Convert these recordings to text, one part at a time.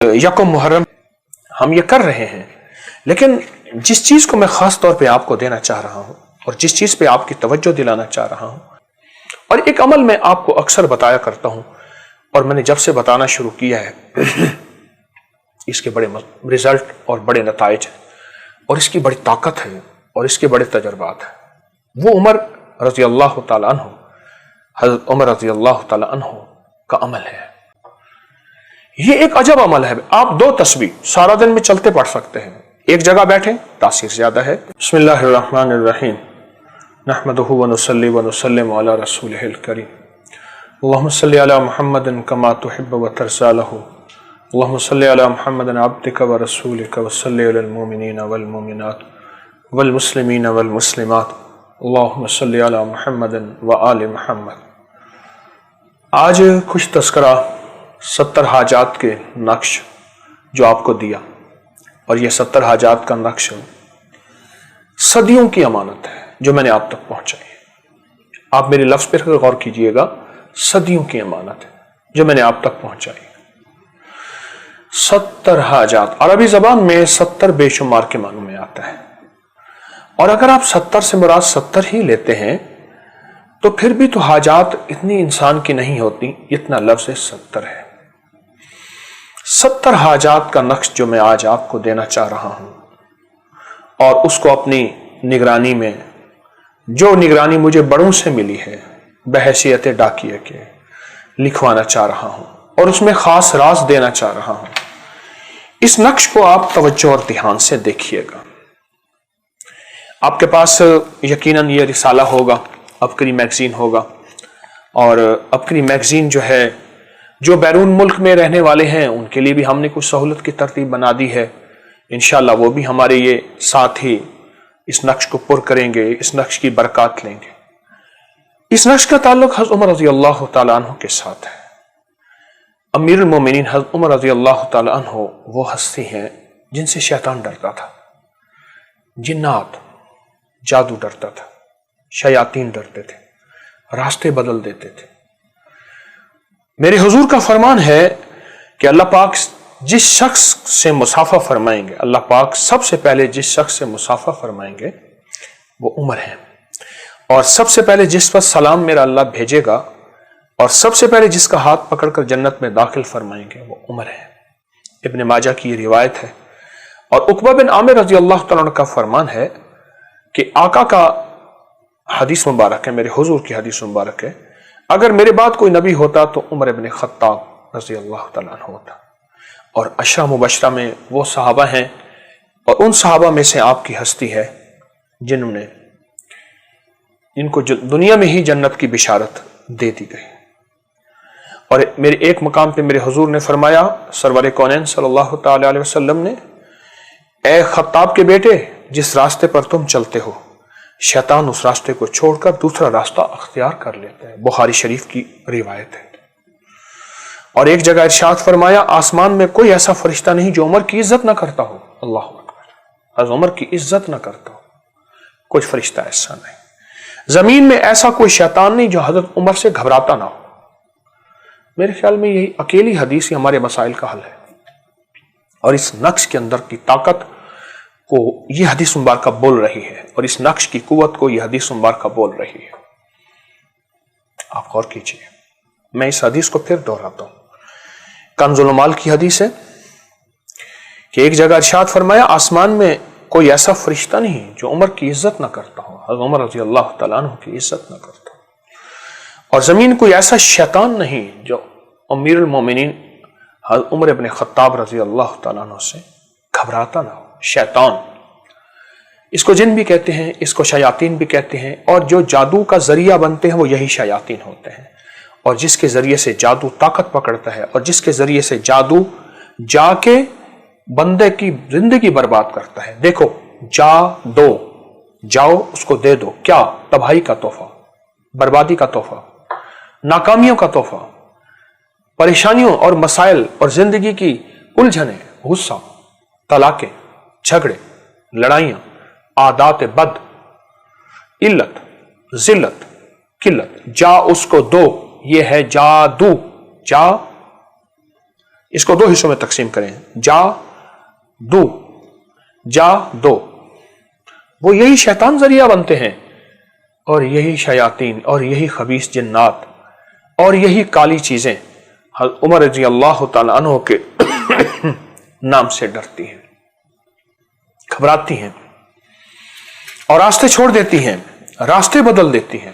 یکم محرم ہم یہ کر رہے ہیں، لیکن جس چیز کو میں خاص طور پہ آپ کو دینا چاہ رہا ہوں اور جس چیز پہ آپ کی توجہ دلانا چاہ رہا ہوں، اور ایک عمل میں آپ کو اکثر بتایا کرتا ہوں اور میں نے جب سے بتانا شروع کیا ہے اس کے بڑے رزلٹ اور بڑے نتائج ہیں اور اس کی بڑی طاقت ہے اور اس کے بڑے تجربات ہیں، وہ عمر رضی اللہ تعالیٰ عنہ، حضرت عمر رضی اللہ تعالیٰ عنہ کا عمل ہے۔ یہ ایک عجب عمل ہے۔ آپ 2 تسبیح سارا دن میں چلتے پڑھ سکتے ہیں، ایک جگہ بیٹھیں تاثیر زیادہ ہے۔ بسم اللہ الرحمن الرحیم، نحمدہ ونصلی ونسلم علی رسولہ الکریم، اللہم صلی علی محمد کما تحب وترضی لہ، اللہم صلی علی محمد عبدک ورسولک وصلی علی المؤمنین والمؤمنات والمسلمین والمسلمات، اللہم صلی علی محمد وآل محمد۔ آج کچھ تذکرہ 70 حاجات کے نقش جو آپ کو دیا، اور یہ 70 حاجات کا نقش صدیوں کی امانت ہے جو میں نے آپ تک پہنچائی ہے۔ آپ میرے لفظ پر غور کیجئے گا، صدیوں کی امانت ہے جو میں نے آپ تک پہنچائی ہے۔ 70 حاجات، عربی زبان میں 70 بے شمار کے معنوں میں آتا ہے، اور اگر آپ 70 سے مراد 70 ہی لیتے ہیں تو پھر بھی تو حاجات اتنی انسان کی نہیں ہوتی اتنا لفظ 70 ہے۔ 70 حاجات کا نقش جو میں آج آپ کو دینا چاہ رہا ہوں، اور اس کو اپنی نگرانی میں، جو نگرانی مجھے بڑوں سے ملی ہے بحیثیت ڈاکیے کے، لکھوانا چاہ رہا ہوں اور اس میں خاص راز دینا چاہ رہا ہوں۔ اس نقش کو آپ توجہ اور دھیان سے دیکھیے گا۔ آپ کے پاس یقیناً یہ رسالہ ہوگا، عبقری میگزین ہوگا، اور عبقری میگزین جو ہے، جو بیرون ملک میں رہنے والے ہیں ان کے لیے بھی ہم نے کچھ سہولت کی ترتیب بنا دی ہے، انشاءاللہ وہ بھی ہمارے یہ ساتھ ہی اس نقش کو پر کریں گے، اس نقش کی برکات لیں گے۔ اس نقش کا تعلق حضرت عمر رضی اللہ تعالیٰ عنہ کے ساتھ ہے۔ امیر المومنین حضرت عمر رضی اللہ تعالیٰ عنہ وہ ہستی ہیں جن سے شیطان ڈرتا تھا، جنات، جادو ڈرتا تھا، شیاطین ڈرتے تھے، راستے بدل دیتے تھے۔ میرے حضور کا فرمان ہے کہ اللہ پاک جس شخص سے مصافحہ فرمائیں گے، اللہ پاک سب سے پہلے جس شخص سے مصافحہ فرمائیں گے وہ عمر ہیں، اور سب سے پہلے جس پر سلام میرا اللہ بھیجے گا اور سب سے پہلے جس کا ہاتھ پکڑ کر جنت میں داخل فرمائیں گے وہ عمر ہیں۔ ابن ماجہ کی یہ روایت ہے، اور عقبہ بن عامر رضی اللہ تعالیٰ عنہ کا فرمان ہے کہ آقا کا حدیث مبارک ہے، میرے حضور کی حدیث مبارک ہے، اگر میرے بعد کوئی نبی ہوتا تو عمر ابن خطاب رضی اللہ تعالیٰ عنہ ہوتا۔ اور عشرہ مبشرہ میں وہ صحابہ ہیں، اور ان صحابہ میں سے آپ کی ہستی ہے جن کو دنیا میں ہی جنت کی بشارت دے دی گئی۔ اور میرے ایک مقام پہ میرے حضور نے فرمایا، سرور کونین صلی اللہ تعالی علیہ وسلم نے، اے خطاب کے بیٹے، جس راستے پر تم چلتے ہو شیطان اس راستے کو چھوڑ کر دوسرا راستہ اختیار کر لیتا ہے۔ بخاری شریف کی روایت ہے۔ اور ایک جگہ ارشاد فرمایا، آسمان میں کوئی ایسا فرشتہ نہیں جو عمر کی عزت نہ کرتا ہو۔ اللہ اکبر، حضرت عمر کی عزت نہ کرتا ہو، کوئی فرشتہ ایسا نہیں۔ زمین میں ایسا کوئی شیطان نہیں جو حضرت عمر سے گھبراتا نہ ہو۔ میرے خیال میں یہی اکیلی حدیث ہی ہمارے مسائل کا حل ہے، اور اس نقش کے اندر کی طاقت کو یہ حدیث مبارکہ بول رہی ہے، اور اس نقش کی قوت کو یہ حدیث مبارکہ بول رہی ہے۔ آپ غور کیجئے، میں اس حدیث کو پھر دہراتا ہوں۔ کنز المال کی حدیث ہے کہ ایک جگہ ارشاد فرمایا، آسمان میں کوئی ایسا فرشتہ نہیں جو عمر کی عزت نہ کرتا ہو، حضرت عمر رضی اللہ تعالیٰ عنہ کی عزت نہ کرتا ہو، اور زمین کوئی ایسا شیطان نہیں جو امیر المومنین حضرت عمر ابن خطاب رضی اللہ تعالیٰ عنہ سے گھبراتا نہ ہو۔ شیطان، اس کو جن بھی کہتے ہیں، اس کو شیاطین بھی کہتے ہیں، اور جو جادو کا ذریعہ بنتے ہیں وہ یہی شیاطین ہوتے ہیں، اور جس کے ذریعے سے جادو طاقت پکڑتا ہے، اور جس کے ذریعے سے جادو جا کے بندے کی زندگی برباد کرتا ہے۔ دیکھو، جا دو، جاؤ اس کو دے دو، کیا؟ تباہی کا تحفہ، بربادی کا تحفہ، ناکامیوں کا تحفہ، پریشانیوں اور مسائل اور زندگی کی الجھنیں، غصہ، طلاقیں، جھگڑے، لڑائیاں، عادات بد، علت، ذلت، قلت، جا اس کو دو، یہ ہے جادو۔ جا اس کو 2 حصوں میں تقسیم کریں، جا دو، جا دو، وہ یہی شیطان ذریعہ بنتے ہیں، اور یہی شیاطین اور یہی خبیث جنات اور یہی کالی چیزیں عمر رضی اللہ تعالی عنہ کے نام سے ڈرتی ہیں، گھبراتی ہیں اور راستے چھوڑ دیتی ہیں، راستے بدل دیتی ہیں۔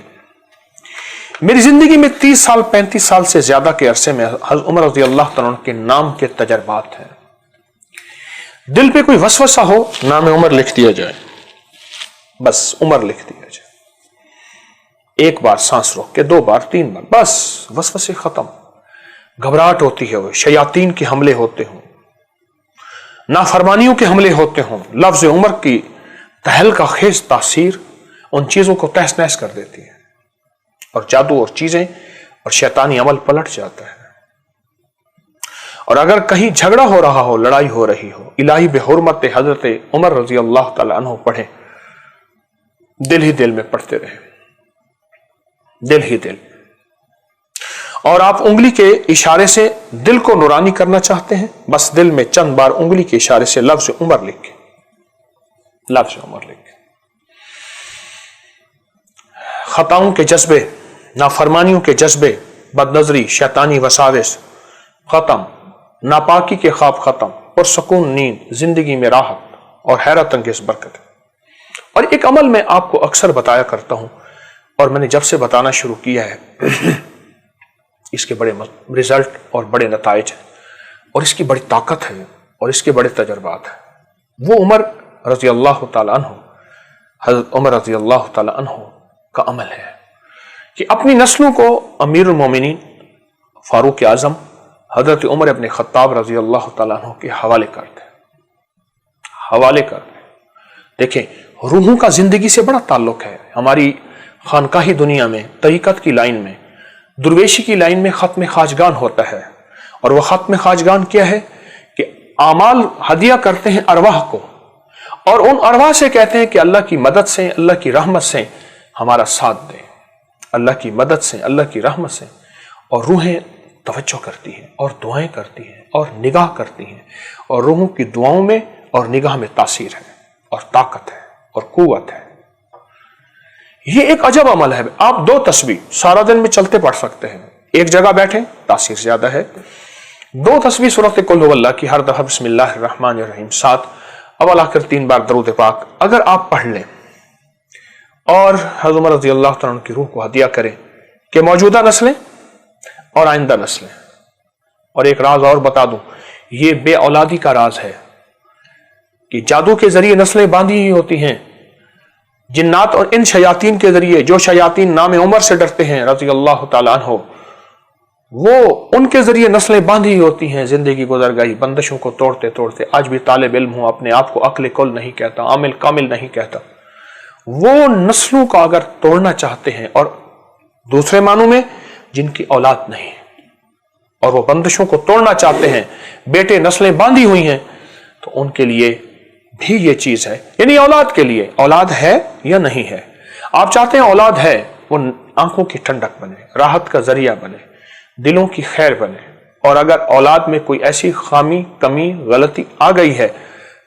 میری زندگی میں 30 سال 35 سال سے زیادہ کے عرصے میں حضرت عمر رضی اللہ تعالیٰ عنہ کے نام کے تجربات ہیں۔ دل پہ کوئی وسوسہ ہو، نام عمر لکھ دیا جائے، بس عمر لکھ دیا جائے، 1 بار سانس روک کے، 2 بار 3 بار، بس وسوسے ختم۔ گھبراہٹ ہوتی ہے، وہ شیاطین کے حملے ہوتے ہوں، نافرمانیوں کے حملے ہوتے ہوں، لفظ عمر کی تہلکہ خیز تاثیر ان چیزوں کو تہس نہس کر دیتی ہے، اور جادو اور چیزیں اور شیطانی عمل پلٹ جاتا ہے۔ اور اگر کہیں جھگڑا ہو رہا ہو، لڑائی ہو رہی ہو، الہی بحرمت حضرت عمر رضی اللہ تعالی عنہ پڑھیں، دل ہی دل میں پڑھتے رہیں، دل ہی دل۔ اور آپ انگلی کے اشارے سے دل کو نورانی کرنا چاہتے ہیں، بس دل میں چند بار انگلی کے اشارے سے لفظ عمر لکھ، لفظ عمر لکھ۔ خطاؤں کے جذبے، نافرمانیوں کے جذبے، بد نظری، شیطانی وساوس ختم، ناپاکی کے خواب ختم، پرسکون نیند، زندگی میں راحت اور حیرت انگیز برکت۔ اور ایک عمل میں آپ کو اکثر بتایا کرتا ہوں، اور میں نے جب سے بتانا شروع کیا ہے اس کے بڑے رزلٹ اور بڑے نتائج ہیں، اور اس کی بڑی طاقت ہے، اور اس کے بڑے تجربات ہیں۔ وہ عمر رضی اللہ تعالی عنہ، حضرت عمر رضی اللہ تعالی عنہ کا عمل ہے کہ اپنی نسلوں کو امیر المومنین فاروق اعظم حضرت عمر ابن خطاب رضی اللہ تعالیٰ عنہ کے حوالے کرتے دیکھیں، روحوں کا زندگی سے بڑا تعلق ہے۔ ہماری خانقاہی دنیا میں، طریقت کی لائن میں، درویشی کی لائن میں ختم خواجگان ہوتا ہے، اور وہ ختم خواجگان کیا ہے کہ اعمال ہدیہ کرتے ہیں ارواح کو، اور ان ارواح سے کہتے ہیں کہ اللہ کی مدد سے، اللہ کی رحمت سے ہمارا ساتھ دیں، اللہ کی مدد سے، اللہ کی رحمت سے۔ اور روحیں توجہ کرتی ہیں اور دعائیں کرتی ہیں اور نگاہ کرتی ہیں، اور روحوں کی دعاؤں میں اور نگاہ میں تاثیر ہے اور طاقت ہے اور قوت ہے۔ یہ ایک عجب عمل ہے۔ آپ 2 تسبیح سارا دن میں چلتے پڑھ سکتے ہیں، ایک جگہ بیٹھیں، تاثیر زیادہ ہے۔ 2 تسبیح سورۃ قل هو اللہ کی ہر دفعہ بسم اللہ الرحمن الرحیم 7 اول آخر 3 بار درود پاک اگر آپ پڑھ لیں اور حضرت عمر رضی اللہ تعالیٰ عنہ کی روح کو ہدیہ کریں کہ موجودہ نسلیں اور آئندہ نسلیں۔ اور ایک راز اور بتا دوں، یہ بے اولادی کا راز ہے کہ جادو کے ذریعے نسلیں باندھی ہی ہوتی ہیں، جنات اور ان شیاطین کے ذریعے، جو شیاطین نام عمر سے ڈرتے ہیں رضی اللہ تعالیٰ عنہ، وہ ان کے ذریعے نسلیں باندھی ہی ہوتی ہیں۔ زندگی گزر گئی بندشوں کو توڑتے توڑتے، آج بھی طالب علم ہوں، اپنے آپ کو عقل کل نہیں کہتا، عامل کامل نہیں کہتا، وہ نسلوں کا اگر توڑنا چاہتے ہیں، اور دوسرے معنوں میں جن کی اولاد نہیں اور وہ بندشوں کو توڑنا چاہتے ہیں، بیٹے نسلیں باندھی ہوئی ہیں، تو ان کے لیے بھی یہ چیز ہے، یعنی اولاد کے لیے، اولاد ہے یا نہیں ہے، آپ چاہتے ہیں اولاد ہے، وہ آنکھوں کی ٹھنڈک بنے، راحت کا ذریعہ بنے، دلوں کی خیر بنے۔ اور اگر اولاد میں کوئی ایسی خامی، کمی، غلطی آ گئی ہے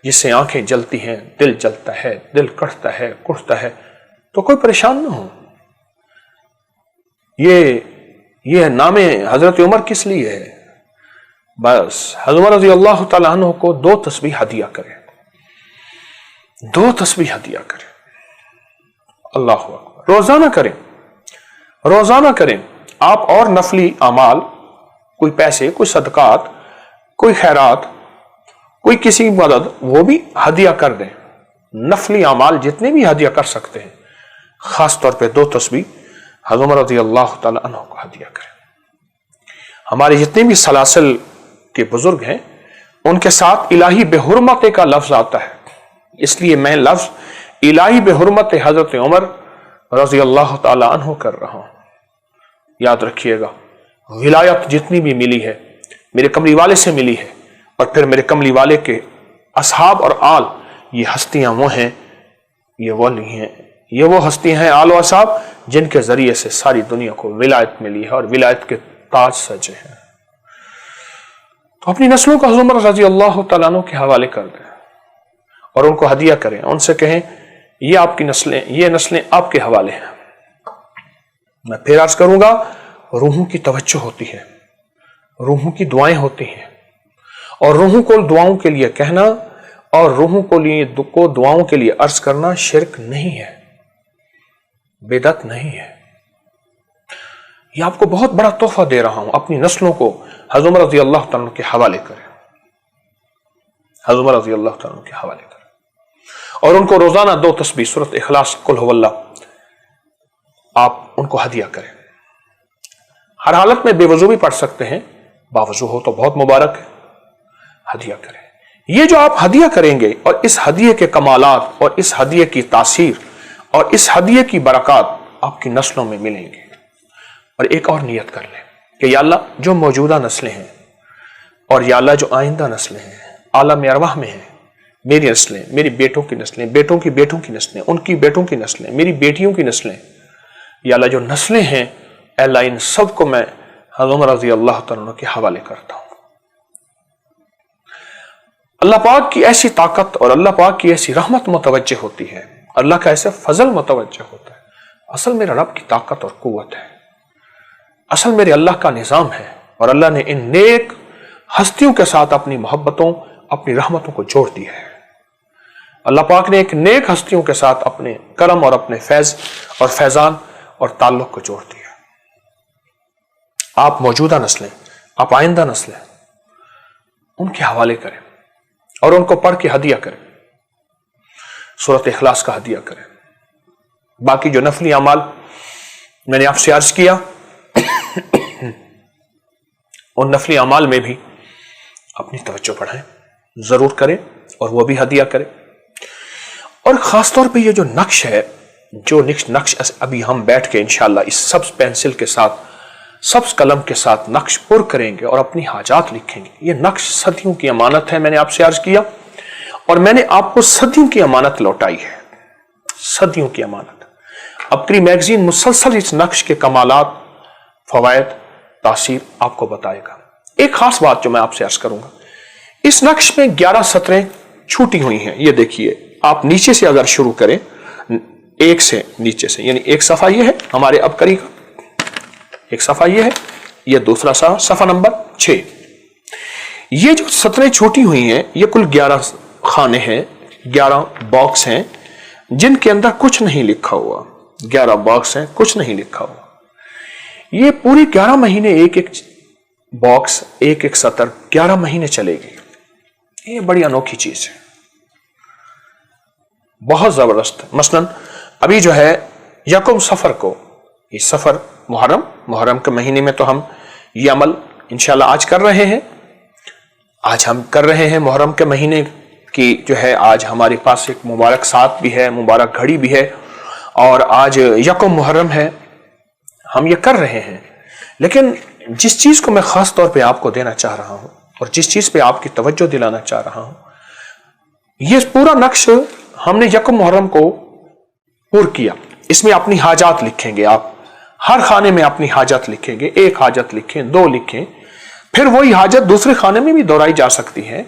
جس سے آنکھیں جلتی ہیں، دل جلتا ہے، دل کٹتا ہے، کٹتا ہے، تو کوئی پریشان نہ ہو۔ یہ نام حضرت عمر کس لیے ہے؟ بس حضرت عمر رضی اللہ تعالی عنہ کو 2 تسبیح ہدیہ کریں، 2 تسبیح ہدیہ کریں، اللہ اکبر، روزانہ کریں، روزانہ کریں۔ آپ اور نفلی اعمال، کوئی پیسے، کوئی صدقات، کوئی خیرات، کوئی کسی کی مدد، وہ بھی ہدیہ کر دیں۔ نفلی اعمال جتنے بھی ہدیہ کر سکتے ہیں، خاص طور پہ 2 تسبیح حضرت عمر رضی اللہ تعالی عنہ کو ہدیہ کریں۔ ہمارے جتنے بھی سلاسل کے بزرگ ہیں، ان کے ساتھ الہی بحرمت کا لفظ آتا ہے، اس لیے میں لفظ الہی بحرمت حضرت عمر رضی اللہ تعالی عنہ کر رہا ہوں۔ یاد رکھیے گا، ولایت جتنی بھی ملی ہے میرے کملی والے سے ملی ہے، اور پھر میرے کملی والے کے اصحاب اور آل، یہ ہستیاں وہ ہیں، یہ وہ نہیں ہیں، یہ وہ ہستیاں ہیں آل و اصحاب جن کے ذریعے سے ساری دنیا کو ولایت ملی ہے اور ولایت کے تاج سجے ہیں۔ تو اپنی نسلوں کو حضرت عمر رضی اللہ تعالیٰ عنہ کے حوالے کر دیں اور ان کو ہدیہ کریں، ان سے کہیں یہ آپ کی نسلیں، یہ نسلیں آپ کے حوالے ہیں۔ میں پھر عرض کروں گا، روحوں کی توجہ ہوتی ہے، روحوں کی دعائیں ہوتی ہیں، اور روحوں کو دعاؤں کے لیے کہنا اور روحوں کو دعاؤں کے لیے عرض کرنا شرک نہیں ہے، بدعت نہیں ہے۔ یہ آپ کو بہت بڑا تحفہ دے رہا ہوں، اپنی نسلوں کو حضرت عمر رضی اللہ تعالیٰ کے حوالے کریں، حضرت عمر رضی اللہ تعالیٰ کے حوالے کریں، اور ان کو روزانہ 2 تسبیح سورۃ اخلاص قل هو اللہ آپ ان کو ہدیہ کریں۔ ہر حالت میں بے وضو بھی پڑھ سکتے ہیں، باوضو ہو تو بہت مبارک ہے، ہدیہ کریں۔ یہ جو آپ ہدیہ کریں گے اور اس ہدیے کے کمالات اور اس ہدیے کی تاثیر اور اس ہدیے کی برکات آپ کی نسلوں میں ملیں گے۔ اور ایک اور نیت کر لیں کہ یا اللہ جو موجودہ نسلیں ہیں اور یا اللہ جو آئندہ نسلیں ہیں عالم ارواح میں ہیں، میری نسلیں، میری بیٹوں کی نسلیں، بیٹوں کی بیٹوں کی نسلیں، ان کی بیٹوں کی نسلیں، میری بیٹیوں کی نسلیں، یا اللہ جو نسلیں ہیں اے اللہ ان سب کو میں حضرت عمر رضی اللہ تعالیٰ کے حوالے کرتا ہوں۔ اللہ پاک کی ایسی طاقت اور اللہ پاک کی ایسی رحمت متوجہ ہوتی ہے، اللہ کا ایسا فضل متوجہ ہوتا ہے۔ اصل میرے رب کی طاقت اور قوت ہے، اصل میرے اللہ کا نظام ہے، اور اللہ نے ان نیک ہستیوں کے ساتھ اپنی محبتوں، اپنی رحمتوں کو جوڑ دیا ہے۔ اللہ پاک نے ایک نیک ہستیوں کے ساتھ اپنے کرم اور اپنے فیض اور فیضان اور تعلق کو جوڑ دیا۔ آپ موجودہ نسلیں، آپ آئندہ نسلیں، ان کے حوالے کریں اور ان کو پڑھ کے ہدیہ کریں، سورۃ اخلاص کا ہدیہ کریں۔ باقی جو نفلی اعمال میں نے آپ سے عرض کیا، ان نفلی اعمال میں بھی اپنی توجہ بڑھائیں، ضرور کریں اور وہ بھی ہدیہ کریں۔ اور خاص طور پہ یہ جو نقش ہے، جو نقش ابھی ہم بیٹھ کے انشاءاللہ اس سبز پینسل کے ساتھ، سبز قلم کے ساتھ نقش پر کریں گے اور اپنی حاجات لکھیں گے، یہ نقش صدیوں کی امانت ہے، میں نے آپ سے عرض کیا، اور میں نے آپ کو صدیوں کی امانت لوٹائی ہے، صدیوں کی امانت۔ اپنی میگزین مسلسل اس نقش کے کمالات، فوائد، تاثیر آپ کو بتائے گا۔ ایک خاص بات جو میں آپ سے عرض کروں گا، اس نقش میں 11 سطریں چھوٹی ہوئی ہیں، یہ دیکھیے، آپ نیچے سے اگر شروع کریں، ایک سے نیچے سے، یعنی ایک صفحہ یہ ہے ہمارے ابکری کا، ایک صفحہ یہ ہے، یہ دوسرا صفحہ نمبر 6۔ یہ جو سطریں چھوٹی ہوئی ہیں یہ کل 11 خانے ہیں، 11 باکس ہیں جن کے اندر کچھ نہیں لکھا ہوا، 11 باکس ہیں، کچھ نہیں لکھا ہوا۔ یہ پوری 11 مہینے ایک ایک باکس، ایک ایک سطر 11 مہینے چلے گی۔ یہ بڑی انوکھی چیز ہے، بہت زبردست۔ مثلا ابھی جو ہے 1 صفر کو، یہ سفر محرم کے مہینے میں تو ہم یہ عمل انشاءاللہ آج کر رہے ہیں، آج ہم کر رہے ہیں محرم کے مہینے کی جو ہے، آج ہمارے پاس ایک مبارک ساتھ بھی ہے، مبارک گھڑی بھی ہے، اور آج 1 محرم ہے، ہم یہ کر رہے ہیں۔ لیکن جس چیز کو میں خاص طور پہ آپ کو دینا چاہ رہا ہوں اور جس چیز پہ آپ کی توجہ دلانا چاہ رہا ہوں، یہ پورا نقش ہم نے 1 محرم کو پور کیا۔ اس میں اپنی حاجات لکھیں گے، آپ ہر خانے میں اپنی حاجت لکھیں گے، 1 حاجت لکھیں، 2 لکھیں، پھر وہی حاجت دوسرے خانے میں بھی دہرائی جا سکتی ہے،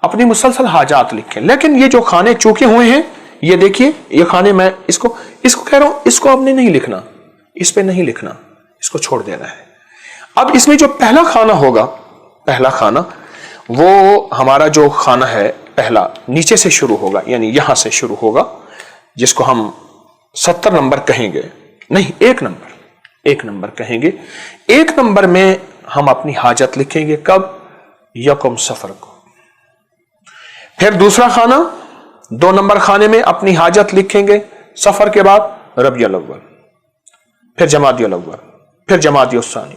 اپنی مسلسل حاجات لکھیں۔ لیکن یہ جو خانے چوکے ہوئے ہیں، یہ دیکھیے، یہ خانے میں اس کو کہہ رہا ہوں، اس کو آپ نے نہیں لکھنا، اس پہ نہیں لکھنا، اس کو چھوڑ دینا ہے۔ اب اس میں جو پہلا خانہ ہوگا، پہلا خانہ، وہ ہمارا جو خانہ ہے پہلا، نیچے سے شروع ہوگا، یعنی یہاں سے شروع ہوگا، جس کو ہم 70 نمبر کہیں گے، نہیں 1 نمبر کہیں گے۔ 1 نمبر میں ہم اپنی حاجت لکھیں گے، کب؟ 1 صفر کو۔ پھر دوسرا خانہ، 2 نمبر خانے میں اپنی حاجت لکھیں گے، صفر کے بعد ربیع الاول، پھر جمادی الاول، پھر جمادی الثانی،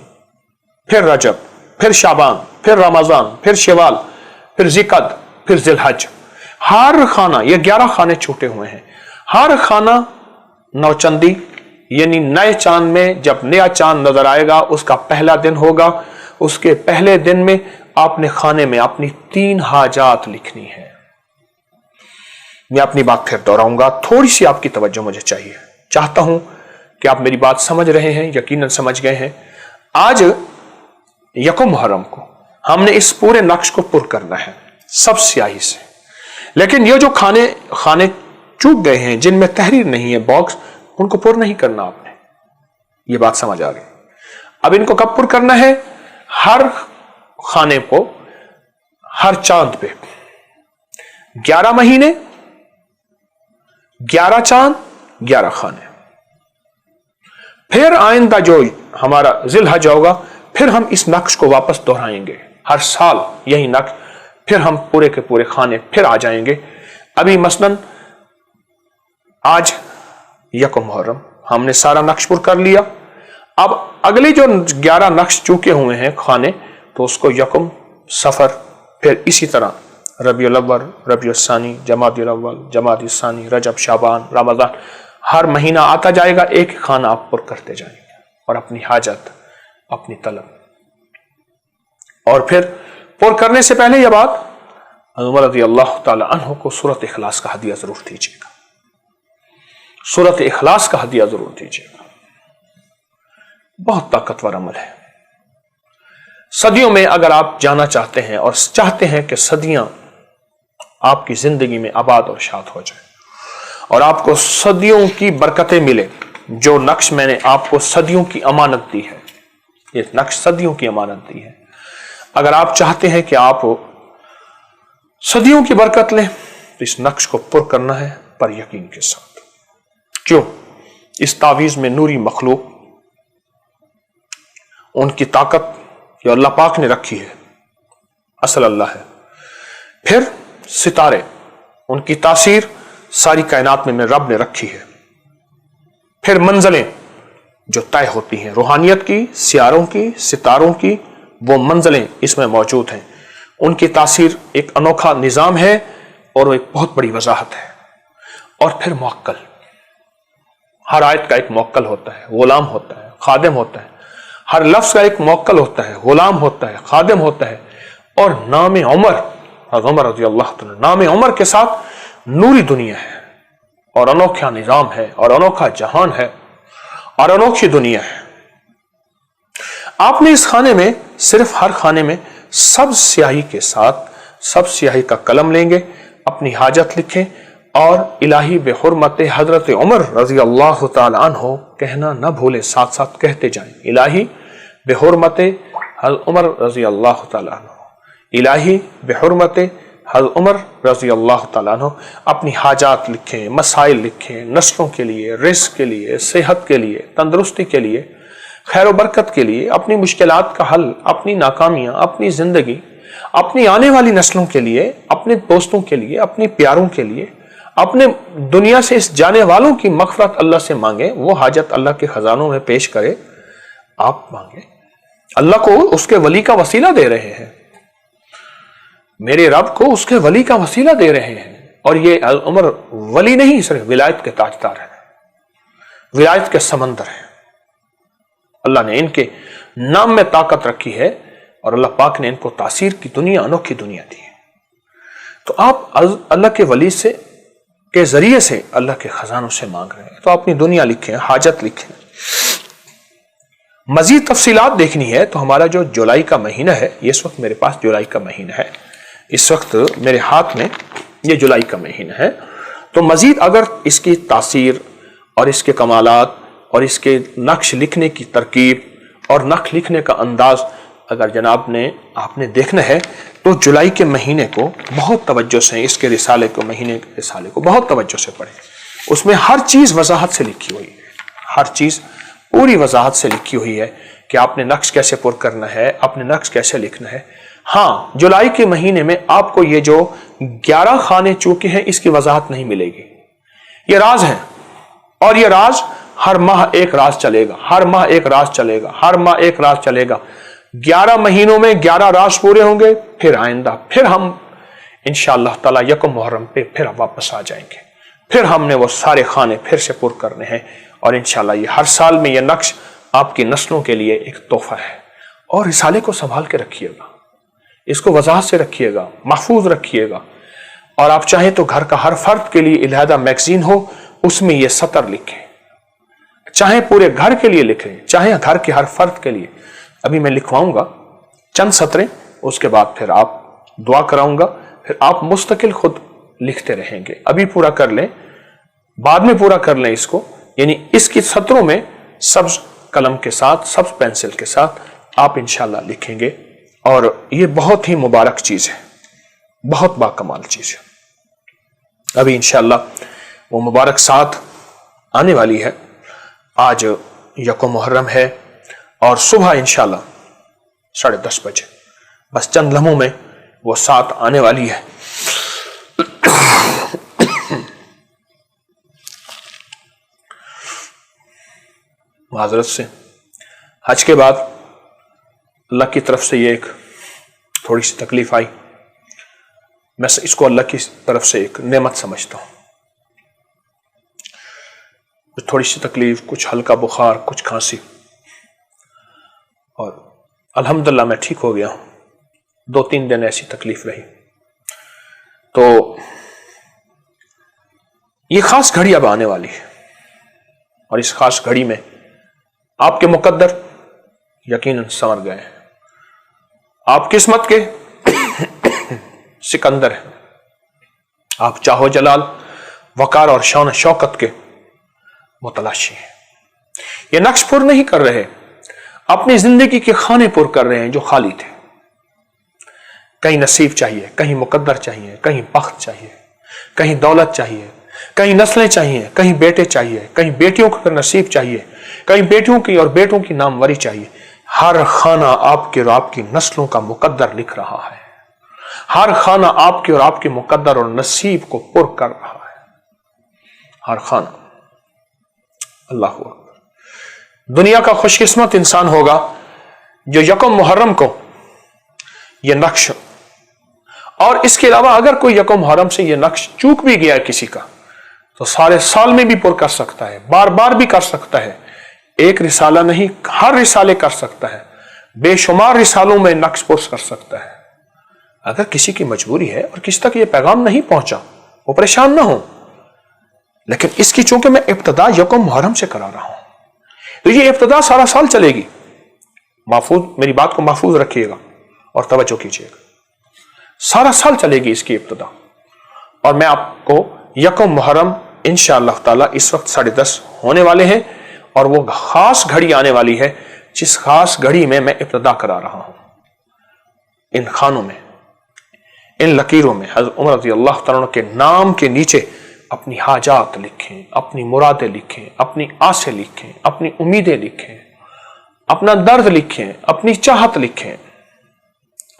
پھر رجب، پھر شعبان، پھر رمضان، پھر شوال، پھر ذیقعدہ، پھر ذی الحج۔ ہر خانہ، یہ 11 خانے چھوٹے ہوئے ہیں، ہر خانہ نوچندی، یعنی نئے چاند میں جب نیا چاند نظر آئے گا، اس کا پہلا دن ہوگا، اس کے پہلے دن میں آپ نے خانے میں اپنی 3 حاجات لکھنی ہے۔ میں اپنی بات پھر دہراؤں گا، تھوڑی سی آپ کی توجہ مجھے چاہیے، چاہتا ہوں کہ آپ میری بات سمجھ رہے ہیں، یقیناً سمجھ گئے ہیں۔ آج 1 محرم کو ہم نے اس پورے نقش کو پر کرنا ہے سب سیاہی سے. لیکن یہ جو خانے چوک گئے ہیں جن میں تحریر نہیں ہے باکس, ان کو پر نہیں کرنا آپ نے. یہ بات سمجھ آ گئی. اب ان کو کب پر کرنا ہے؟ ہر خانے کو ہر چاند پہ 11 مہینے 11 چاند 11 خانے. پھر آئندہ جو ہمارا ذی الحج ہوگا پھر ہم اس نقش کو واپس دہرائیں گے. ہر سال یہی نقش, پھر ہم پورے کے پورے خانے پھر آ جائیں گے. ابھی مثلاً آج 1 محرم ہم نے سارا نقش پر کر لیا. اب اگلی جو 11 نقش چوکے ہوئے ہیں خانے, تو اس کو 1 صفر, پھر اسی طرح ربیع الاول, ربیع الثانی, جمادی الاول, جمادی الثانی, رجب, شعبان, رمضان, ہر مہینہ آتا جائے گا, ایک خانہ آپ پر کرتے جائیں گے اور اپنی حاجت, اپنی طلب. اور پھر پر کرنے سے پہلے یہ بات, عمر رضی اللہ تعالی عنہ کو سورۃ اخلاص کا ہدیہ ضرور دیجیے گا. سورۃ اخلاص کا ہدیہ ضرور دیجیے گا. بہت طاقتور عمل ہے. صدیوں میں اگر آپ جانا چاہتے ہیں اور چاہتے ہیں کہ صدیاں آپ کی زندگی میں آباد اور شاد ہو جائے اور آپ کو صدیوں کی برکتیں ملے, جو نقش میں نے آپ کو صدیوں کی امانت دی ہے, یہ نقش صدیوں کی امانت دی ہے, اگر آپ چاہتے ہیں کہ آپ صدیوں کی برکت لیں تو اس نقش کو پر کرنا ہے پر یقین کے ساتھ. کیوں؟ اس تعویذ میں نوری مخلوق, ان کی طاقت جو اللہ پاک نے رکھی ہے, اصل اللہ ہے. پھر ستارے, ان کی تاثیر ساری کائنات میں رب نے رکھی ہے. پھر منزلیں جو طے ہوتی ہیں روحانیت کی, سیاروں کی, ستاروں کی, وہ منزلیں اس میں موجود ہیں. ان کی تاثیر ایک انوکھا نظام ہے اور وہ ایک بہت بڑی وضاحت ہے. اور پھر موکل, ہر آیت کا ایک موکل ہوتا ہے, غلام ہوتا ہے, خادم ہوتا ہے. ہر لفظ کا ایک موکل ہوتا ہے, غلام ہوتا ہے, خادم ہوتا ہے. اور نام عمر, عمر رضی اللہ تعالی, نام عمر کے ساتھ نوری دنیا ہے اور انوکھا نظام ہے اور انوکھا جہان ہے اور انوکھی دنیا ہے. آپ نے اس خانے میں, صرف ہر خانے میں سب سیاہی کے ساتھ, سب سیاہی کا قلم لیں گے, اپنی حاجت لکھیں اور الہی بحرمت حضرت عمر رضی اللہ تعالی عنہ کہنا نہ بھولے, ساتھ ساتھ کہتے جائیں, الہی بحرمت حضرت عمر رضی اللہ تعالی عنہ, الہی بحرمت حضرت عمر رضی اللہ تعالیٰ عنہ. اپنی حاجات لکھیں, مسائل لکھیں, نسلوں کے لیے, رزق کے لیے, صحت کے لیے, تندرستی کے لیے, خیر و برکت کے لیے, اپنی مشکلات کا حل, اپنی ناکامیاں, اپنی زندگی, اپنی آنے والی نسلوں کے لیے, اپنے دوستوں کے لیے, اپنے پیاروں کے لیے, اپنے دنیا سے اس جانے والوں کی مغفرت اللہ سے مانگیں. وہ حاجت اللہ کے خزانوں میں پیش کرے, آپ مانگیں. اللہ کو اس کے ولی کا وسیلہ دے رہے ہیں, میرے رب کو اس کے ولی کا وسیلہ دے رہے ہیں. اور یہ عمر ولی نہیں, صرف ولایت کے تاجدار ہیں, ولایت کے سمندر ہیں. اللہ نے ان کے نام میں طاقت رکھی ہے اور اللہ پاک نے ان کو تاثیر کی دنیا, انوکھی دنیا دی ہے. تو آپ اللہ کے ولی سے کے ذریعے سے اللہ کے خزانوں سے مانگ رہے ہیں, تو اپنی دنیا لکھیں, حاجت لکھیں. مزید تفصیلات دیکھنی ہے تو ہمارا جو جولائی کا مہینہ ہے, یہ اس وقت میرے پاس جولائی کا مہینہ ہے, اس وقت میرے ہاتھ میں یہ جولائی کا مہینہ ہے. تو مزید اگر اس کی تاثیر اور اس کے کمالات اور اس کے نقش لکھنے کی ترکیب اور نقش لکھنے کا انداز اگر جناب نے آپ نے دیکھنا ہے تو جولائی کے مہینے کو بہت توجہ سے, اس کے رسالے کو, مہینے کے رسالے کو بہت توجہ سے پڑھیں. اس میں ہر چیز وضاحت سے لکھی ہوئی ہے, ہر چیز پوری وضاحت سے لکھی ہوئی ہے کہ آپ نے نقش کیسے پر کرنا ہے, اپنے نقش کیسے لکھنا ہے. ہاں, جولائی کے مہینے میں آپ کو یہ جو 11 خانے چوکے ہیں اس کی وضاحت نہیں ملے گی. یہ راز ہے اور یہ راز ہر ماہ ایک راز چلے گا, ہر ماہ ایک راز چلے گا, ہر ماہ ایک راز چلے گا. 11 مہینوں میں 11 راز پورے ہوں گے. پھر آئندہ پھر ہم انشاءاللہ تعالی 1 محرم پہ پھر واپس آ جائیں گے. پھر ہم نے وہ سارے خانے پھر سے پر کرنے ہیں اور انشاءاللہ یہ ہر سال میں یہ نقش آپ کی نسلوں کے لیے ایک تحفہ ہے. اور رسالے کو سنبھال کے رکھیے گا, اس کو وضاحت سے رکھیے گا, محفوظ رکھیے گا. اور آپ چاہیں تو گھر کا ہر فرد کے لیے علیحدہ میگزین ہو, اس میں یہ سطر لکھیں, چاہے پورے گھر کے لیے لکھیں, چاہے گھر کے ہر فرد کے لیے. ابھی میں لکھواؤں گا چند سطریں اس کے بعد پھر آپ دعا کراؤں گا، پھر آپ مستقل خود لکھتے رہیں گے. ابھی پورا کر لیں، بعد میں پورا کر لیں اس کو، یعنی اس کی سطروں میں سبز قلم کے ساتھ، سبز پینسل کے ساتھ آپ انشاءاللہ لکھیں گے. اور یہ بہت ہی مبارک چیز ہے، بہت باکمال چیز ہے. ابھی انشاءاللہ وہ مبارک ساتھ آنے والی ہے. آج یکم محرم ہے اور صبح انشاءاللہ 10:30 بجے، بس چند لمحوں میں وہ ساتھ آنے والی ہے. معذرت سے حج کے بعد اللہ کی طرف سے یہ ایک تھوڑی سی تکلیف آئی. میں اس کو اللہ کی طرف سے ایک نعمت سمجھتا ہوں. تھوڑی سی تکلیف، کچھ ہلکا بخار، کچھ کھانسی، اور الحمدللہ میں ٹھیک ہو گیا ہوں. 2-3 دن ایسی تکلیف رہی. تو یہ خاص گھڑی اب آنے والی ہے، اور اس خاص گھڑی میں آپ کے مقدر یقیناً سنور گئے ہیں. آپ قسمت کے سکندر ہیں. آپ چاہو جلال، وقار اور شان شوکت کے متلاشی ہیں. یہ نقش پر نہیں کر رہے، اپنی زندگی کے خانے پر کر رہے ہیں جو خالی تھے. کہیں نصیب چاہیے، کہیں مقدر چاہیے، کہیں بخت چاہیے، کہیں دولت چاہیے، کہیں نسلیں چاہیے، کہیں بیٹے چاہیے، کہیں بیٹیوں کا نصیب چاہیے، کہیں بیٹیوں کی اور بیٹوں کی ناموری چاہیے. ہر خانہ آپ کے اور آپ کی نسلوں کا مقدر لکھ رہا ہے. ہر خانہ آپ کے اور آپ کے مقدر اور نصیب کو پر کر رہا ہے. ہر خانہ. اللہ اکبر. دنیا کا خوش قسمت انسان ہوگا جو یکم محرم کو یہ نقش، اور اس کے علاوہ اگر کوئی یکم محرم سے یہ نقش چوک بھی گیا کسی کا تو سارے سال میں بھی پر کر سکتا ہے، بار بار بھی کر سکتا ہے. ایک رسالہ نہیں، ہر رسالے کر سکتا ہے. بے شمار رسالوں میں نقش پر کر سکتا ہے. اگر کسی کی مجبوری ہے اور کسی تک یہ پیغام نہیں پہنچا، وہ پریشان نہ ہو. لیکن اس کی چونکہ میں ابتدا یکم محرم سے کرا رہا ہوں تو یہ ابتدا سارا سال چلے گی. محفوظ، میری بات کو محفوظ رکھیے گا اور توجہ کیجیے گا. سارا سال چلے گی اس کی ابتدا. اور میں آپ کو یکم محرم انشاءاللہ تعالی اس وقت 10:30 ہونے والے ہیں، اور وہ خاص گھڑی آنے والی ہے جس خاص گھڑی میں میں ابتدا کرا رہا ہوں. ان خانوں میں، ان لکیروں میں حضرت عمر رضی اللہ تعالیٰ عنہ کے نام کے نیچے اپنی حاجات لکھیں، اپنی مرادیں لکھیں، اپنی آسیں لکھیں، اپنی امیدیں لکھیں، اپنا درد لکھیں، اپنی چاہت لکھیں،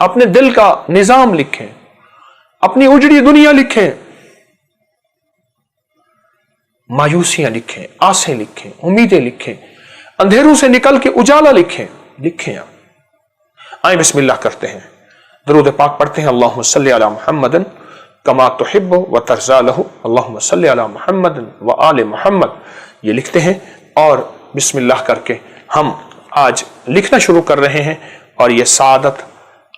اپنے دل کا نظام لکھیں، اپنی اجڑی دنیا لکھیں، مایوسیاں لکھیں، آسیں لکھیں، امیدیں لکھیں، اندھیروں سے نکل کے اجالا لکھیں. آئیں بسم اللہ کرتے ہیں، درود پاک پڑھتے ہیں. اللہم صلی علی محمد کما تحب و ترضی لہ، اللہم صلی علی محمد و آل محمد. یہ لکھتے ہیں اور بسم اللہ کر کے ہم آج لکھنا شروع کر رہے ہیں. اور یہ سعادت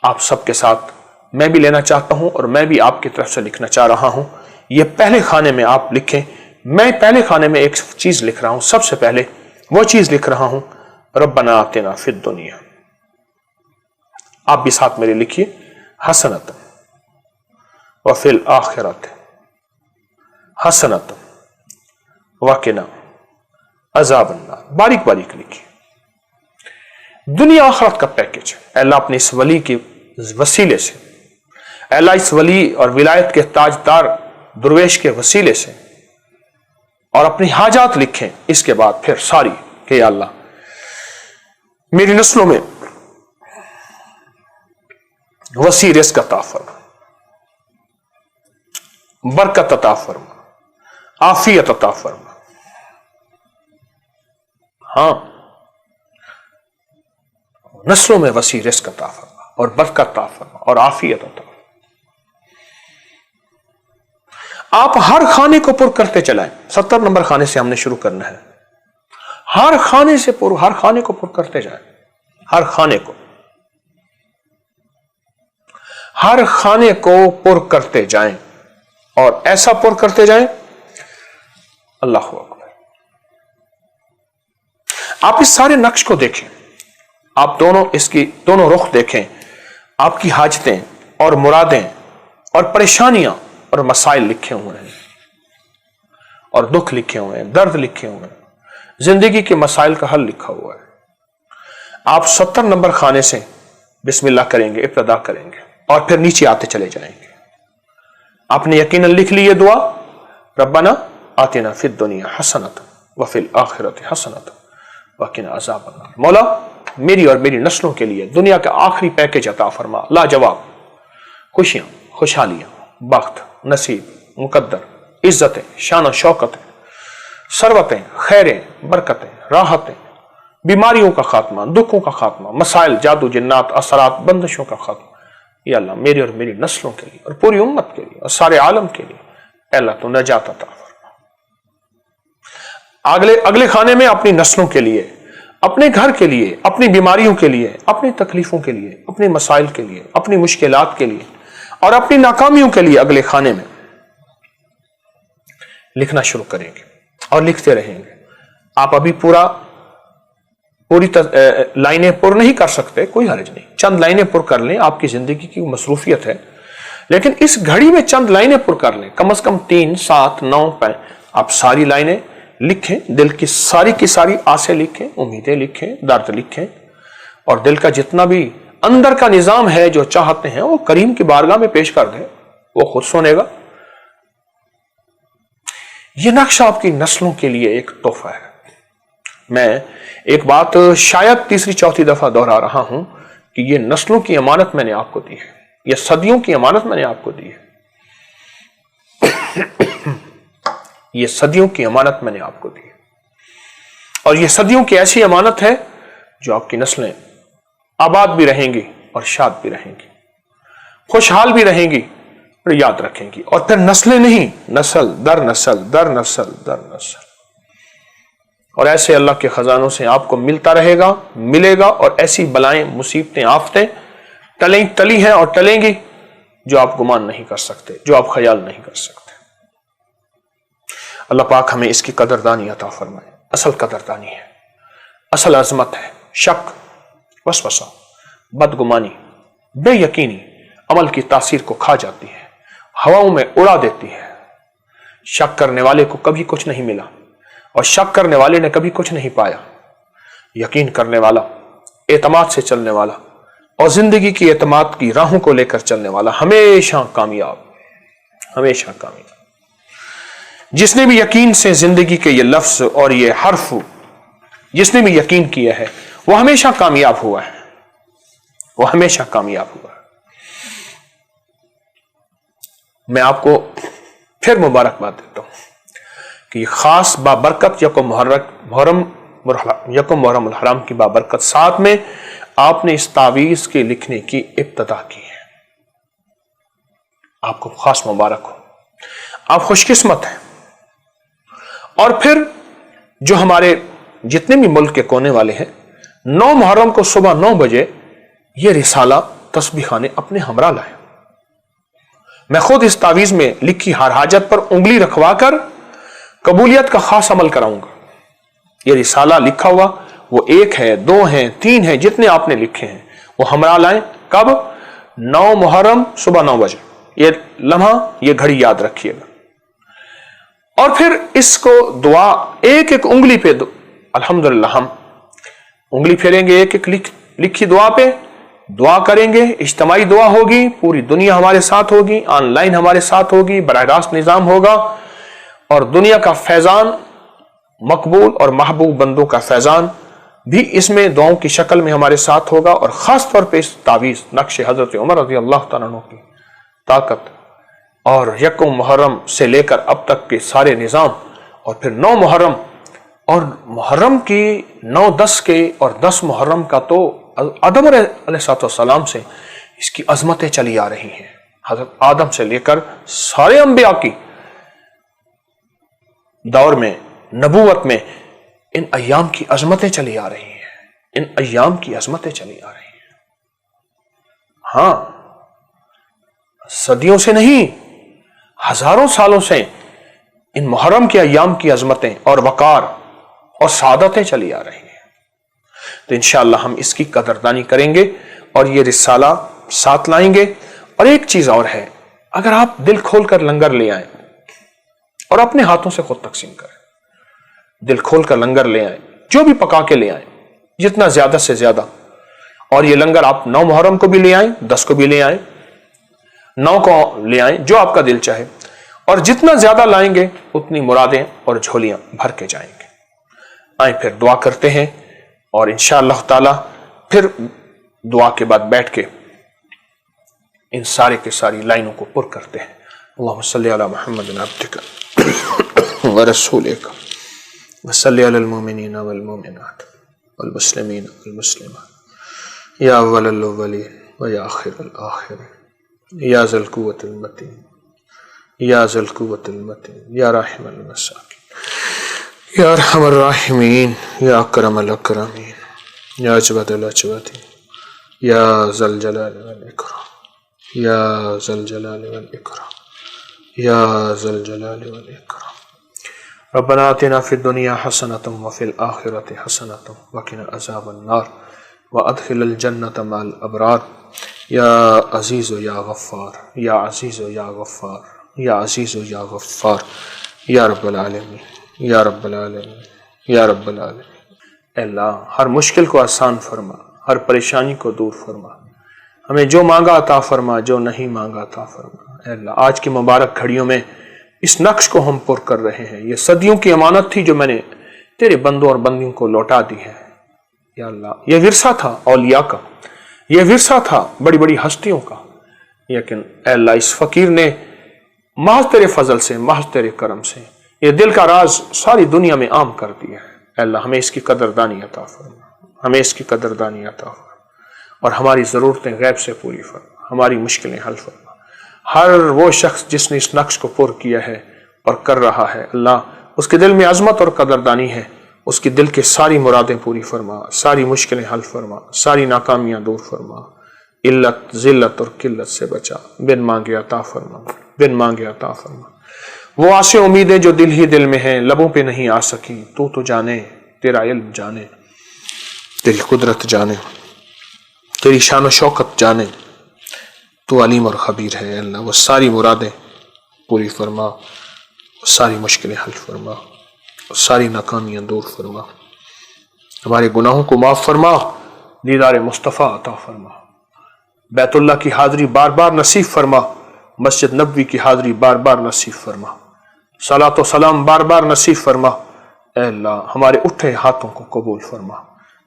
آپ سب کے ساتھ میں بھی لینا چاہتا ہوں، اور میں بھی آپ کی طرف سے لکھنا چاہ رہا ہوں. یہ پہلے خانے میں آپ لکھیں. میں پہلے خانے میں ایک چیز لکھ رہا ہوں. سب سے پہلے وہ چیز لکھ رہا ہوں، ربنا آتنا فی الدنیا. آپ بھی ساتھ میرے لکھیے، حسنۃ وفی الآخرۃ حسنۃ وقنا عذاب النار. باریک باریک لکھیے. دنیا آخرت کا پیکج. اے اللہ اپنے اس ولی کے وسیلے سے، اے اللہ اس ولی اور ولایت کے تاجدار درویش کے وسیلے سے، اور اپنی حاجات لکھیں. اس کے بعد پھر ساری کہ یا اللہ میری نسلوں میں وسیع رزق عطا فرما، برکت عطا فرما، عافیت عطا فرما. ہاں، نسلوں میں وسیع رزق عطا فرما اور برکت عطا فرما اور عافیت عطا فرما. آپ ہر خانے کو پر کرتے چلائیں. 70 نمبر خانے سے ہم نے شروع کرنا ہے. ہر خانے سے ہر خانے کو پر کرتے جائیں. ہر خانے کو، ہر خانے کو پر کرتے جائیں، اور ایسا پر کرتے جائیں. اللہ اکبر. آپ اس سارے نقش کو دیکھیں. آپ دونوں اس کی دونوں رخ دیکھیں. آپ کی حاجتیں اور مرادیں اور پریشانیاں اور مسائل لکھے ہوئے ہیں، اور دکھ لکھے ہوئے ہیں، درد لکھے ہوئے ہیں، زندگی کے مسائل کا حل لکھا ہوا ہے۔ آپ 70 نمبر خانے سے بسم اللہ کریں گے، ابتدا کریں گے، اور پھر نیچے آتے چلے جائیں گے۔ آپ نے یقیناً لکھ لی یہ دعا، ربنا آتنا فی الدنیا حسنۃ وفی الآخرۃ حسنۃ وقنا عذاب النار۔ مولا میری اور میری نسلوں کے لیے دنیا کا آخری پیکج عطا فرما، لاجواب خوشیاں، خوشحالیاں، بخت، نصیب، مقدر، عزتیں، شان و شوکتیں، ثروتیں، خیریں، برکتیں، راحتیں، بیماریوں کا خاتمہ، دکھوں کا خاتمہ، مسائل، جادو، جنات، اثرات، بندشوں کا خاتمہ۔ یا اللہ میری اور میری نسلوں کے لیے اور پوری امت کے لیے اور سارے عالم کے لیے اے اللہ تو نجات عطا فرما۔ اگلے خانے میں اپنی نسلوں کے لیے، اپنے گھر کے لیے، اپنی بیماریوں کے لیے، اپنی تکلیفوں کے لیے، اپنے مسائل کے لیے، اپنی مشکلات کے لیے اور اپنی ناکامیوں کے لیے اگلے خانے میں لکھنا شروع کریں گے اور لکھتے رہیں گے۔ آپ ابھی پوری لائنیں پر نہیں کر سکتے، کوئی حرج نہیں، چند لائنیں پر کر لیں، آپ کی زندگی کی مصروفیت ہے، لیکن اس گھڑی میں چند لائنیں پر کر لیں، کم از کم 3، 7، 9 آپ ساری لائنیں لکھیں، دل کی ساری آسیں لکھیں، امیدیں لکھیں، درد لکھیں، اور دل کا جتنا بھی اندر کا نظام ہے جو چاہتے ہیں وہ کریم کی بارگاہ میں پیش کر دیں، وہ خود سنے گا۔ یہ نقشہ آپ کی نسلوں کے لیے ایک تحفہ ہے۔ میں ایک بات شاید تیسری چوتھی دفعہ دہرا رہا ہوں کہ یہ نسلوں کی امانت میں نے آپ کو دی ہے، یہ صدیوں کی امانت میں نے آپ کو دی ہے، یہ صدیوں کی امانت میں نے آپ کو دی ہے، اور یہ صدیوں کی ایسی امانت ہے جو آپ کی نسلیں آباد بھی رہیں گی اور شاد بھی رہیں گی، خوشحال بھی رہیں گی اور یاد رکھیں گی، اور پھر نسلیں نہیں، نسل در نسل در نسل در نسل، اور ایسے اللہ کے خزانوں سے آپ کو ملتا رہے گا، ملے گا، اور ایسی بلائیں، مصیبتیں، آفتیں ٹلی ہیں اور ٹلیں گی جو آپ گمان نہیں کر سکتے، جو آپ خیال نہیں کر سکتے۔ اللہ پاک ہمیں اس کی قدردانی عطا فرمائے۔ اصل قدردانی ہے، اصل عظمت ہے، شک، وسوسہ، بدگمانی، بے یقینی عمل کی تاثیر کو کھا جاتی ہے، ہواؤں میں اڑا دیتی ہے۔ شک کرنے والے کو کبھی کچھ نہیں ملا، اور شک کرنے والے نے کبھی کچھ نہیں پایا۔ یقین کرنے والا، اعتماد سے چلنے والا، اور زندگی کی اعتماد کی راہوں کو لے کر چلنے والا ہمیشہ کامیاب، ہمیشہ کامیاب۔ جس نے بھی یقین سے زندگی کے یہ لفظ اور یہ حرف جس نے بھی یقین کیا ہے وہ ہمیشہ کامیاب ہوا ہے، وہ ہمیشہ کامیاب ہوا ہے۔ میں آپ کو پھر مبارکباد دیتا ہوں کہ یہ خاص بابرکت یکم محرم الحرام کی بابرکت ساتھ میں آپ نے اس تعویذ کے لکھنے کی ابتدا کی ہے۔ آپ کو خاص مبارک ہو، آپ خوش قسمت ہیں۔ اور پھر جو ہمارے جتنے بھی ملک کے کونے والے ہیں، 9 محرم کو صبح 9 بجے یہ رسالہ تسبیح خانے اپنے ہمراہ لائیں۔ میں خود اس تعویذ میں لکھی ہر حاجت پر انگلی رکھوا کر قبولیت کا خاص عمل کراؤں گا۔ یہ رسالہ لکھا ہوا وہ 1 ہے، 2 ہیں، 3 ہیں، جتنے آپ نے لکھے ہیں وہ ہمراہ لائیں۔ کب؟ 9 محرم صبح 9 بجے۔ یہ لمحہ، یہ گھڑی یاد رکھیے گا، اور پھر اس کو دعا ایک ایک انگلی پہ الحمدللہ ہم انگلی پھیریں گے، ایک ایک لکھی دعا پہ دعا کریں گے۔ اجتماعی دعا ہوگی، پوری دنیا ہمارے ساتھ ہوگی، آن لائن ہمارے ساتھ ہوگی، براہ راست نظام ہوگا، اور دنیا کا فیضان، مقبول اور محبوب بندوں کا فیضان بھی اس میں دعاؤں کی شکل میں ہمارے ساتھ ہوگا۔ اور خاص طور پہ اس تعویذ نقش حضرت عمر رضی اللہ تعالیٰ عنہ کی طاقت، اور یکم محرم سے لے کر اب تک کے سارے نظام، اور پھر 9 محرم، اور محرم کی 9، 10 کے، اور 10 محرم کا تو آدم علیہ السلام سے اس کی عظمتیں چلی آ رہی ہیں، حضرت آدم سے لے کر سارے انبیاء کی دور میں، نبوت میں ان ایام کی عظمتیں چلی آ رہی ہیں، ان ایام کی عظمتیں چلی آ رہی ہیں۔ ہاں، صدیوں سے نہیں، ہزاروں سالوں سے ان محرم کے ایام کی عظمتیں اور وقار اور سعادتیں چلی آ رہی ہیں۔ تو انشاءاللہ ہم اس کی قدردانی کریں گے، اور یہ رسالہ ساتھ لائیں گے۔ اور ایک چیز اور ہے، اگر آپ دل کھول کر لنگر لے آئیں اور اپنے ہاتھوں سے خود تقسیم کریں، دل کھول کر لنگر لے آئیں، جو بھی پکا کے لے آئیں، جتنا زیادہ سے زیادہ، اور یہ لنگر آپ 9 محرم کو بھی لے آئیں، 10 کو بھی لے آئیں، 9 کو لے آئیں، جو آپ کا دل چاہے، اور جتنا زیادہ لائیں گے اتنی مرادیں اور جھولیاں بھر کے جائیں گے۔ آئیں پھر دعا کرتے ہیں، اور انشاءاللہ تعالی پھر دعا کے بعد بیٹھ کے ان سارے کے ساری لائنوں کو پر کرتے ہیں۔ اللہم صلی علی محمد عبدک ورسولک وصلی علی المؤمنین والمؤمنات والمسلمین والمسلمات یا اول الاولین و یا آخر الآخرین یا ذی القوة المتین یا ذی القوة المتین یا راحم المساکین یا ارحم الراحمین یا اکرم الاکرمین یا اجود الاجودین یا ذی الجلال والاکرام یا ذی الجلال والاکرام یا ذی الجلال والاکرام۔ ربنا آتنا فی الدنیا حسنۃ وفی الآخرۃ حسنۃ وقنا عذاب النار وادخل الجنۃ مع الابرار یا عزیز یا غفار یا عزیز یا غفار یا عزیز یا غفار یا رب العالمین یا رب العالمین یا رب العالمین۔ اے اللہ، ہر مشکل کو آسان فرما، ہر پریشانی کو دور فرما، ہمیں جو مانگا عطا فرما، جو نہیں مانگا عطا فرما۔ اے اللہ، آج کی مبارک گھڑیوں میں اس نقش کو ہم پر کر رہے ہیں، یہ صدیوں کی امانت تھی جو میں نے تیرے بندوں اور بندیوں کو لوٹا دی ہے۔ یا اللہ، یہ ورثہ تھا اولیاء کا، یہ ورثہ تھا بڑی بڑی ہستیوں کا، لیکن اے اللہ اس فقیر نے محض تیرے فضل سے، محض تیرے کرم سے یہ دل کا راز ساری دنیا میں عام کر دیا ہے۔ اے اللہ، ہمیں اس کی قدردانی عطا فرما، ہمیں اس کی قدردانی عطا فرما، اور ہماری ضرورتیں غیب سے پوری فرما، ہماری مشکلیں حل فرما۔ ہر وہ شخص جس نے اس نقش کو پر کیا ہے اور کر رہا ہے، اللہ اس کے دل میں عظمت اور قدردانی ہے، اس کے دل کے ساری مرادیں پوری فرما، ساری مشکلیں حل فرما، ساری ناکامیاں دور فرما، علت ذلت اور قلت سے بچا، بن مانگے عطا فرما، بن مانگے عطا فرما۔ وہ آسے امیدیں جو دل ہی دل میں ہیں، لبوں پہ نہیں آ سکی، تو جانے، تیرا علم جانے، تیری قدرت جانے، تیری شان و شوکت جانے، تو علیم اور خبیر ہے۔ اللہ وہ ساری مرادیں پوری فرما، وہ ساری مشکلیں حل فرما، وہ ساری ناکامیاں دور فرما، ہمارے گناہوں کو معاف فرما، دیدار مصطفیٰ عطا فرما، بیت اللہ کی حاضری بار بار نصیب فرما، مسجد نبوی کی حاضری بار بار نصیب فرما، صلاۃ و سلام بار بار نصیب فرما۔ اے اللہ، ہمارے اٹھے ہاتھوں کو قبول فرما،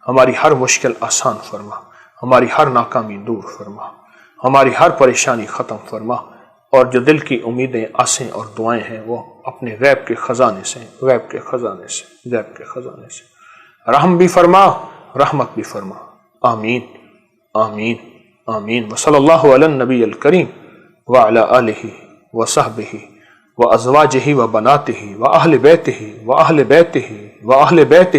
ہماری ہر مشکل آسان فرما، ہماری ہر ناکامی دور فرما، ہماری ہر پریشانی ختم فرما، اور جو دل کی امیدیں، آسیں اور دعائیں ہیں وہ اپنے غیب کے خزانے سے، غیب کے خزانے سے، غیب کے خزانے سے رحم بھی فرما، رحمت بھی فرما۔ آمین آمین آمین۔ وصلی اللہ علی النبی الکریم وعلی آلہ وصحبہ وازواجہ وبناتہ واہل بیتہ واہل بیتہ واہل بیتہ